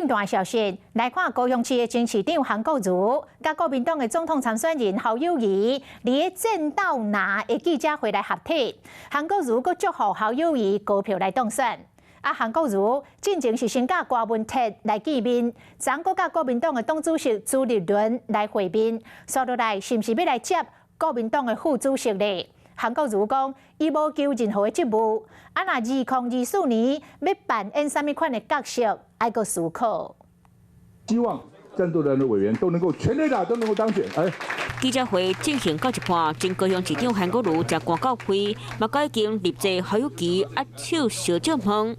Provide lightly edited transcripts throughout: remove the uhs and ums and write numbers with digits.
大消息，来看高雄市的前市长韩国瑜，甲国民党的总统参选人侯友宜，伫正道拿的记者会来合体。韩国瑜阁祝福侯友宜高票来当选。韩国瑜进前是先甲郭文哲来见面，昨阁甲国民党的党主席朱立伦来会面，说落来是毋是要来接国民党的副主席呢？韩国瑜讲，伊无求任何的职务，若2024年要扮演什么款的角色，爱个思考。希望战斗的委员都能够全力打，都能够当选。记者会进行到一半，前高雄市长韩国瑜才赶到会，嘛已经立即侯友宜握手小酒问。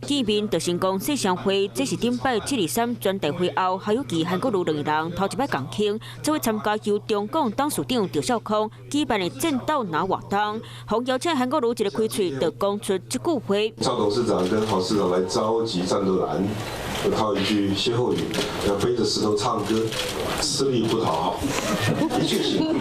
见面就先讲谢相会，这是顶摆723全代会后，侯友宜、韩国瑜两个人头一摆共庆，这位参加由中共党市长赵少康举办的正道拿活动，互邀请韩国瑜一个开嘴，就讲出这句话。赵董事长跟郝市长来召集战斗蓝，就套一句歇后语，要背着石头唱歌，吃力不讨好，的确行。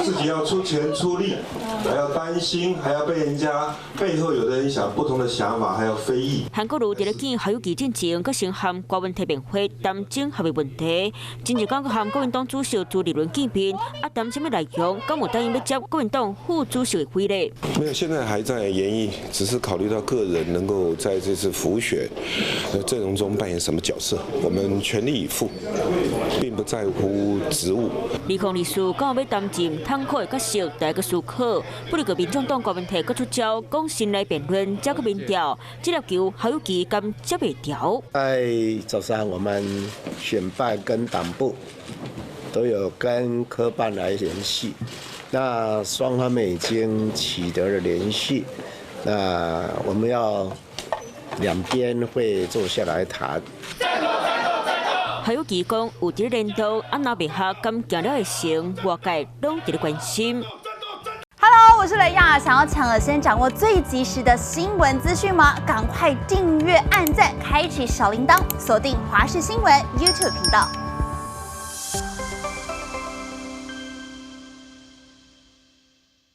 自己要出钱出力，还要担心，还要被人家背后有的人想不同的想法，还要非议。韩国瑜伫咧见侯友宜进前，佮先和郭文哲辩会谈整合的问题。今日刚佮和国民党主席朱立伦见面，谈什么内容？敢有答应要接国民党副主席的会呢？没有，现在还在研议，只是考虑到个人能够在这次辅选阵容中扮演什么角色，我们全力以赴，并不在乎职务。李控理事刚要担任坦克的角色，第一个思考，不如个民众党郭文哲佮出招，讲先来辩论，交个民调，这粒球侯友宜敢接袂掉？在早上，我们选办跟党部都有跟科办来联系，那双方面已经取得了联系，那我们要两边会坐下来谈。侯友宜讲有伫咧联动，若袂合，敢行了会成，外界拢伫咧关心。Hello， 我是雷亚，想要抢了先掌握最及时的新闻资讯吗？赶快订阅、按赞、开启小铃铛，锁定华视新闻 YouTube 频道。